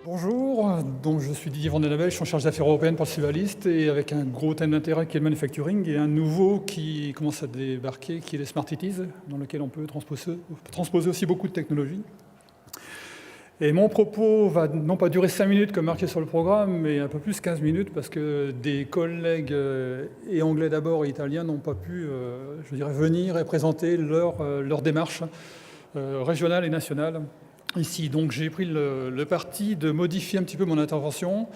Bonjour, donc je suis Didier Vandenabel, je suis en charge d'affaires européennes pour le Civaliste et avec un gros thème d'intérêt qui est le manufacturing et un nouveau qui commence à débarquer qui est les Smart Cities, dans lequel on peut transposer aussi beaucoup de technologies. Et mon propos va non pas durer 5 minutes comme marqué sur le programme, mais un peu plus 15 minutes parce que des collègues, et anglais d'abord et italiens, n'ont pas pu, venir et présenter leur démarche régionale et nationale ici. Donc j'ai pris le parti de modifier un petit peu mon intervention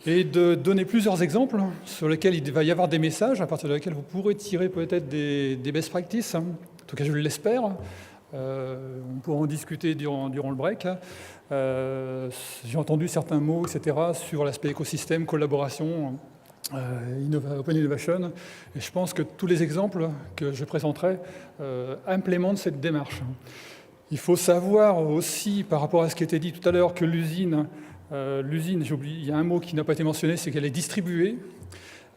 et de donner plusieurs exemples sur lesquels il va y avoir des messages, à partir de lesquels vous pourrez tirer peut-être des best practices. En tout cas, je l'espère. On pourra en discuter durant le break. J'ai entendu certains mots, etc., sur l'aspect écosystème, collaboration, Open Innovation. Et je pense que tous les exemples que je présenterai implémentent cette démarche. Il faut savoir aussi, par rapport à ce qui a été dit tout à l'heure, que l'usine, j'ai oublié, il y a un mot qui n'a pas été mentionné, c'est qu'elle est distribuée,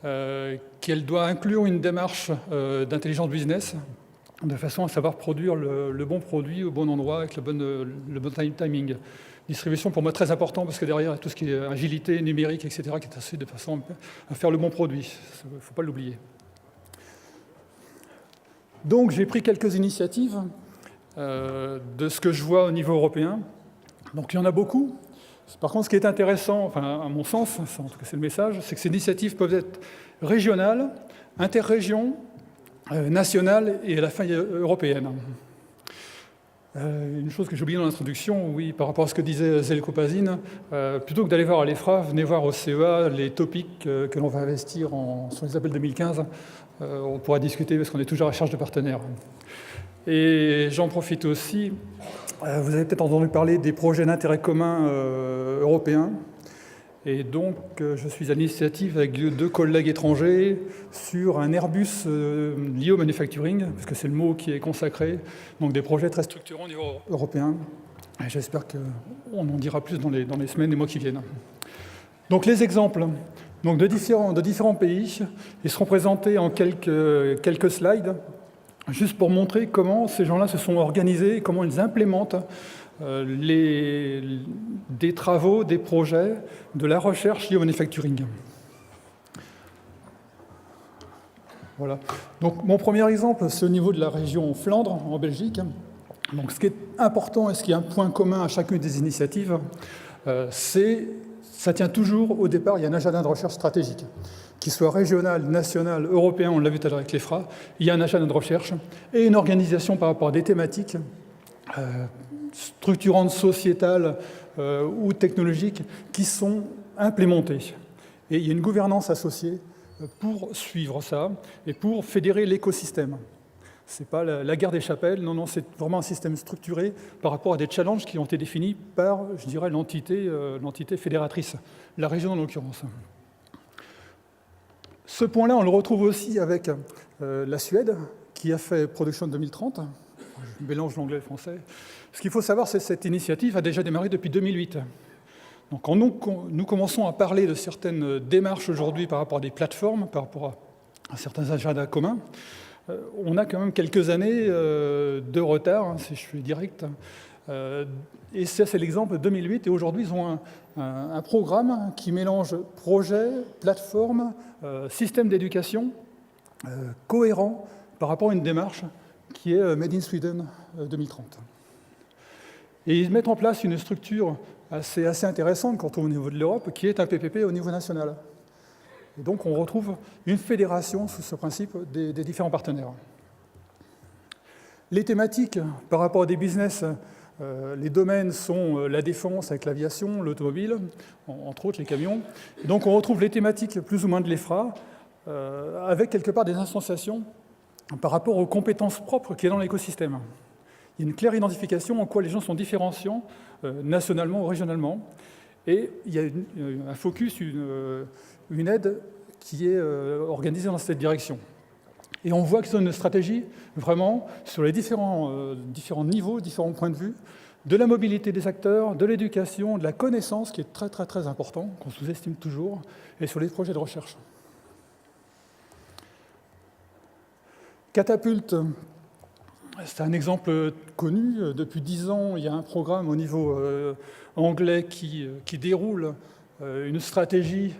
qu'elle doit inclure une démarche d'intelligence business, de façon à savoir produire le bon produit au bon endroit avec le bon timing. Distribution, pour moi, très important, parce que derrière, il y a tout ce qui est agilité, numérique, etc., qui est assez de façon à faire le bon produit. Il ne faut pas l'oublier. Donc, j'ai pris quelques initiatives de ce que je vois au niveau européen. Donc, il y en a beaucoup. Par contre, ce qui est intéressant, enfin, à mon sens, en tout cas c'est le message, c'est que ces initiatives peuvent être régionales, interrégions, nationale et à la fin européenne. Une chose que j'ai oubliée dans l'introduction, oui, par rapport à ce que disait Zeljko Pazin, plutôt que d'aller voir à l'EFRA, venez voir au CEA les topics que l'on va investir sur les appels 2015. On pourra discuter parce qu'on est toujours à la recherche de partenaires. Et j'en profite aussi, vous avez peut-être entendu parler des projets d'intérêt commun européens. Et donc, je suis à l'initiative avec 2 collègues étrangers sur un Airbus lié au manufacturing, parce que c'est le mot qui est consacré, donc des projets très structurants au niveau européen. Et j'espère qu'on en dira plus dans les semaines et mois qui viennent. Donc, les exemples donc, de différents pays, ils seront présentés en quelques slides, juste pour montrer comment ces gens-là se sont organisés, comment ils implémentent des travaux, des projets, de la recherche liée au manufacturing. Voilà. Donc, mon premier exemple, c'est au niveau de la région Flandre, en Belgique. Donc, ce qui est important et ce qui est un point commun à chacune des initiatives, ça tient toujours, au départ, il y a un agenda de recherche stratégique, qu'il soit régional, national, européen, on l'a vu tout à l'heure avec l'EFRA, il y a un agenda de recherche et une organisation par rapport à des thématiques structurantes, sociétales ou technologiques qui sont implémentées. Et il y a une gouvernance associée pour suivre ça et pour fédérer l'écosystème. Ce n'est pas la guerre des chapelles, non, c'est vraiment un système structuré par rapport à des challenges qui ont été définis par, je dirais, l'entité fédératrice, la région en l'occurrence. Ce point-là, on le retrouve aussi avec la Suède, qui a fait Production 2030. Je mélange l'anglais et le français. Ce qu'il faut savoir, c'est que cette initiative a déjà démarré depuis 2008. Donc, quand nous commençons à parler de certaines démarches aujourd'hui par rapport à des plateformes, par rapport à certains agendas communs, on a quand même quelques années de retard, si je suis direct. Et ça, c'est l'exemple de 2008. Et aujourd'hui, ils ont un programme qui mélange projet, plateforme, système d'éducation cohérent par rapport à une démarche qui est Made in Sweden 2030. Et ils mettent en place une structure assez intéressante quand on est au niveau de l'Europe, qui est un PPP au niveau national. Et donc on retrouve une fédération sous ce principe des différents partenaires. Les thématiques par rapport à des business, les domaines sont la défense avec l'aviation, l'automobile, entre autres les camions. Et donc on retrouve les thématiques plus ou moins de l'EFRA, avec quelque part des instanciations par rapport aux compétences propres qu'il y a dans l'écosystème. Il y a une claire identification en quoi les gens sont différenciants, nationalement ou régionalement. Et il y a un focus, une aide qui est organisée dans cette direction. Et on voit qu'ils ont une stratégie vraiment sur les différents niveaux, différents points de vue, de la mobilité des acteurs, de l'éducation, de la connaissance, qui est très très très important, qu'on sous-estime toujours, et sur les projets de recherche. Catapulte C'est un exemple connu. Depuis 10 ans, il y a un programme au niveau anglais qui déroule une stratégie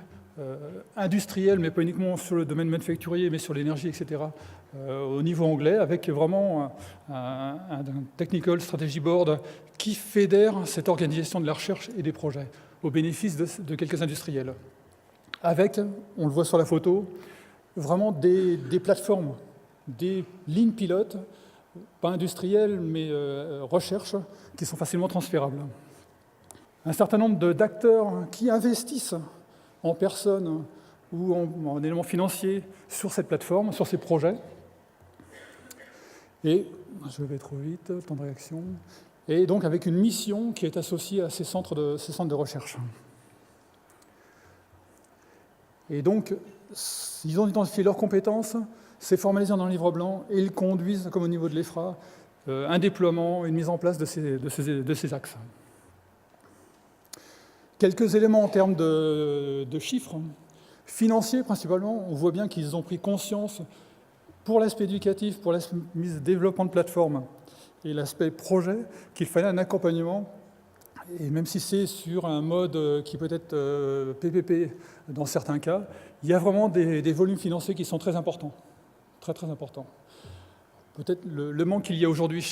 industrielle, mais pas uniquement sur le domaine manufacturier, mais sur l'énergie, etc., au niveau anglais, avec vraiment un Technical Strategy Board qui fédère cette organisation de la recherche et des projets au bénéfice de quelques industriels. Avec, on le voit sur la photo, vraiment des plateformes, des lignes pilotes, pas industrielles, mais recherche, qui sont facilement transférables. Un certain nombre d'acteurs qui investissent en personnes ou en éléments financiers sur cette plateforme, sur ces projets. Et, je vais trop vite, temps de réaction, et donc avec une mission qui est associée à ces centres de recherche. Et donc, ils ont identifié leurs compétences, c'est formalisé dans le livre blanc, et ils conduisent, comme au niveau de l'EFRA, un déploiement, une mise en place de ces axes. Quelques éléments en termes de chiffres. Financiers, principalement, on voit bien qu'ils ont pris conscience, pour l'aspect éducatif, pour l'aspect développement de plateforme et l'aspect projet, qu'il fallait un accompagnement. Et même si c'est sur un mode qui peut être PPP dans certains cas, il y a vraiment des volumes financiers qui sont très importants. Très, très importants. Peut-être le manque qu'il y a aujourd'hui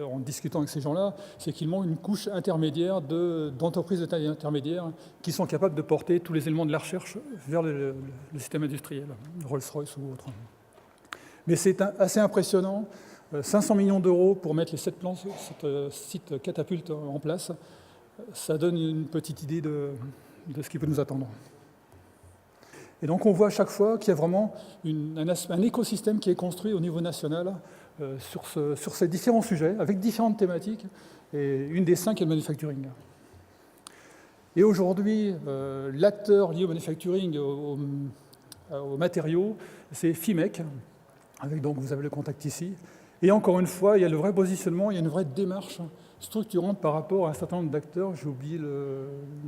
en discutant avec ces gens-là, c'est qu'il manque une couche intermédiaire d'entreprises de taille intermédiaire qui sont capables de porter tous les éléments de la recherche vers le système industriel, Rolls-Royce ou autre. Mais c'est assez impressionnant. 500 millions d'euros pour mettre les 7 plans, ce site catapulte en place, ça donne une petite idée de ce qui peut nous attendre. Et donc on voit à chaque fois qu'il y a vraiment un écosystème qui est construit au niveau national sur ces différents sujets, avec différentes thématiques, et une des 5 est le manufacturing. Et aujourd'hui, l'acteur lié au manufacturing, aux matériaux, c'est FIMEC, avec donc vous avez le contact ici. Et encore une fois, il y a le vrai positionnement, il y a une vraie démarche structurante par rapport à un certain nombre d'acteurs. J'ai oublié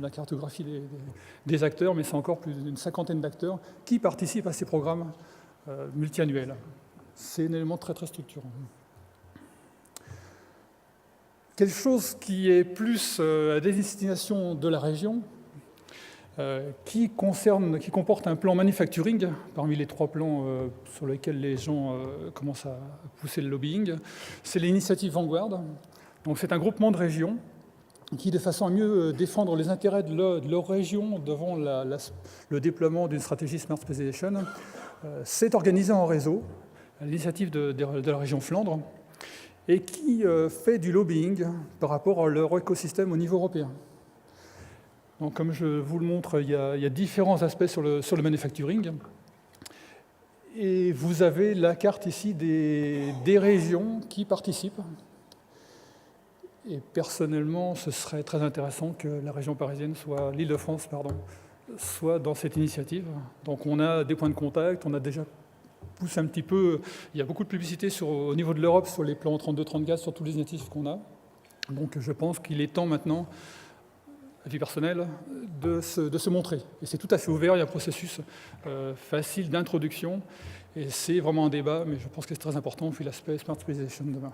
la cartographie des acteurs, mais c'est encore plus d'une 50aine d'acteurs qui participent à ces programmes multi-annuels. C'est un élément très, très structurant. Quelque chose qui est plus à destination de la région, qui comporte un plan manufacturing, parmi les 3 plans sur lesquels les gens commencent à pousser le lobbying, c'est l'initiative Vanguard. Donc c'est un groupement de régions qui, de façon à mieux défendre les intérêts de leur région devant le déploiement d'une stratégie Smart Specialization, s'est organisé en réseau, à l'initiative de la région Flandre, et qui fait du lobbying par rapport à leur écosystème au niveau européen. Donc, comme je vous le montre, il y a différents aspects sur le manufacturing. Et vous avez la carte ici des régions qui participent. Et personnellement, ce serait très intéressant que la région parisienne, l'Île-de-France, soit dans cette initiative. Donc on a des points de contact, on a déjà poussé un petit peu. Il y a beaucoup de publicité au niveau de l'Europe sur les plans 32-30 gaz, sur tous les initiatives qu'on a. Donc je pense qu'il est temps maintenant, à vie personnelle, de se montrer. Et c'est tout à fait ouvert, il y a un processus facile d'introduction. Et c'est vraiment un débat, mais je pense que c'est très important, vu l'aspect Smart Specialization demain.